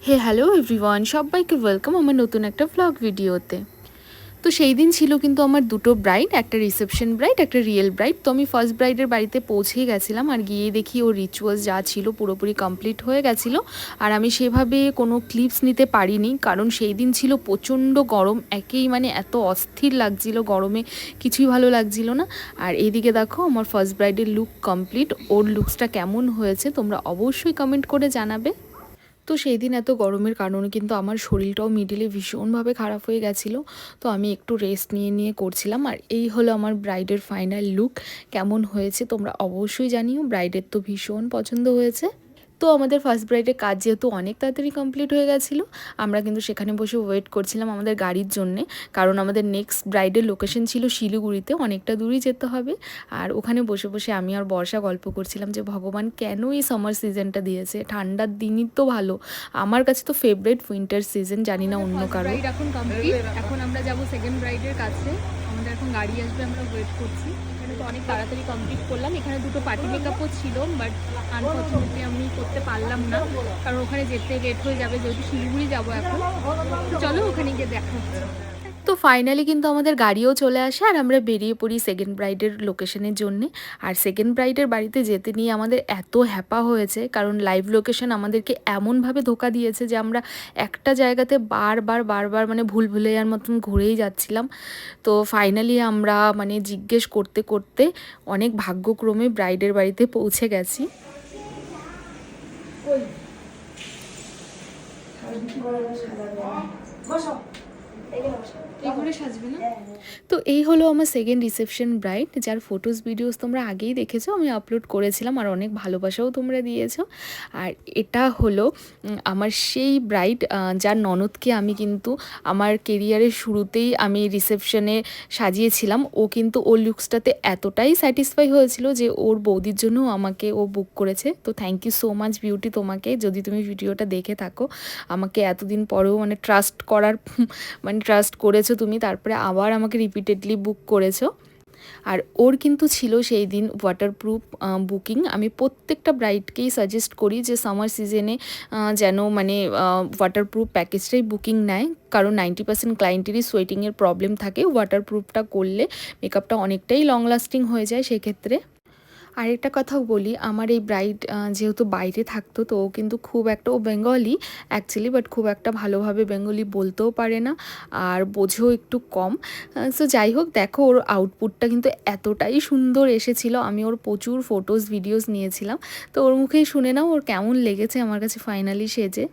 হে hello everyone, সবাইকে welcome আমার নতুন একটা ভ্লগ ভিডিওতে। তো সেই দিন ছিল কিন্তু আমার দুটো ব্রাইড, একটা রিসেপশন ব্রাইড, একটা রিয়েল ব্রাইড। তো আমি ফার্স্ট ব্রাইডের বাড়িতে পৌঁছেই গেছিলাম, আর গিয়ে দেখি ওর রিচুয়ালস যা ছিল পুরোপুরি কমপ্লিট হয়ে গেছিলো। আর আমি সেভাবে কোনো ক্লিপস নিতে পারিনি, কারণ সেই দিন ছিল প্রচণ্ড গরম, একেই মানে এত অস্থির লাগছিল গরমে, কিছুই ভালো লাগছিল না। আর এইদিকে দেখো আমার ফার্স্ট ব্রাইডের লুক কমপ্লিট। ওর লুকসটা কেমন হয়েছে তোমরা অবশ্যই কমেন্ট করে জানাবে। তো সেই দিন এত গরমের কারণে কিন্তু আমার শরীরটাও মিডিলে ভীষণভাবে খারাপ হয়ে গেছিলো। তো আমি একটু রেস্ট নিয়ে নিয়ে করছিলাম। আর এই হলো আমার ব্রাইডের ফাইনাল লুক। কেমন হয়েছে তোমরা অবশ্যই জানিও। ব্রাইডের তো ভীষণ পছন্দ হয়েছে। তো আমাদের ফার্স্ট ব্রাইডের কাজ যেহেতু অনেক তাড়াতাড়ি কমপ্লিট হয়ে গেছিলো, আমরা কিন্তু সেখানে বসে ওয়েট করছিলাম আমাদের গাড়ির জন্যে, কারণ আমাদের নেক্সট ব্রাইডের লোকেশন ছিল শিলিগুড়িতে, অনেকটা দূরই যেতে হবে। আর ওখানে বসে বসে আমি আর বর্ষা গল্প করছিলাম যে ভগবান কেন এই সামার সিজনটা দিয়েছে, ঠান্ডার দিনই তো ভালো। আমার কাছে তো ফেভারিট উইন্টার সিজন, জানি না অন্য কারো। এখন কমপ্লিট, এখন আমরা যাবো সেকেন্ড ব্রাইডের কাছে। আমাদের এখন গাড়ি আসবে, আমরা ওয়েট করছি। এখানে তো অনেক তাড়াতাড়ি কমপ্লিট করলাম। এখানে দুটো পার্টি মেকআপও ছিল, বাট আনফর্চুনেটলি আমি করতে পারলাম না, কারণ ওখানে যেতে লেট হয়ে যাবে, যেহেতু শিলিগুড়ি যাবো এখন। চলো ওখানে গিয়ে দেখা হচ্ছে। তো ফাইনালি কিন্তু আমাদের গাড়িও চলে আসে, আর আমরা বেরিয়ে পড়ি সেকেন্ড ব্রাইডের লোকেশনের জন্যে। আর সেকেন্ড ব্রাইডের বাড়িতে যেতে নিয়ে আমাদের এত হ্যাপা হয়েছে, কারণ লাইভ লোকেশন আমাদেরকে এমনভাবে ধোকা দিয়েছে যে আমরা একটা জায়গাতে বারবার বারবার মানে ভুল ভুলাইয়ার মতন ঘুরেই যাচ্ছিলাম। তো ফাইনালি আমরা মানে জিজ্ঞেস করতে করতে অনেক ভাগ্যক্রমে ব্রাইডের বাড়িতে পৌঁছে গেছি। তো এই হলো আমার সেকেন্ড রিসেপশন ব্রাইড, যার ফটোস ভিডিওস তোমরা আগেই দেখেছো, আমি আপলোড করেছিলাম, আর অনেক ভালোবাসাও তোমরা দিয়েছো। আর এটা হলো আমার সেই ব্রাইড, যার ননদকে আমি কিন্তু আমার কেরিয়ারের শুরুতেই আমি রিসেপশনে সাজিয়েছিলাম। ও কিন্তু ওর লুকসটাতে এতটাই স্যাটিসফাই হয়েছিল যে ওর বৌদির জন্য আমাকে ও বুক করেছে। তো thank you so much beauty তোমাকে, যদি তুমি ভিডিওটা দেখে থাকো। আমাকে এতদিন পরেও মানে ট্রাস্ট করার মানে ট্রাস্ট করেছো তুমি, তারপরে আবার আমাকে রিপিটেডলি বুক করেছো। আর ওর কিন্তু ছিল সেই দিন ওয়াটারপ্রুফ বুকিং। আমি প্রত্যেকটা ব্রাইডকেই সাজেস্ট করি যে সামার সিজনে যেন মানে ওয়াটারপ্রুফ প্যাকেজটাই বুকিং নেয়, কারণ 90% ক্লায়েন্টেরই সোয়েটিংয়ের প্রবলেম থাকে। ওয়াটারপ্রুফটা করলে মেকআপটা অনেকটাই লং লাস্টিং হয়ে যায় সেক্ষেত্রে। আরেকটা কথাও বলি, আমার এই ব্রাইড যেহেতু বাইরে থাকতো, তো ও কিন্তু খুব একটা, ও বেঙ্গলি অ্যাকচুয়ালি, বাট খুব একটা ভালোভাবে বেঙ্গলি বলতেও পারে না, আর বোঝেও একটু কম। সো যাই হোক, দেখো ওর আউটপুটটা কিন্তু এতটাই সুন্দর এসেছিলো। আমি ওর প্রচুর ফটোস ভিডিওস নিয়েছিলাম। তো ওর মুখেই শুনে নাও ওর কেমন লেগেছে আমার কাছে ফাইনালি সেজে।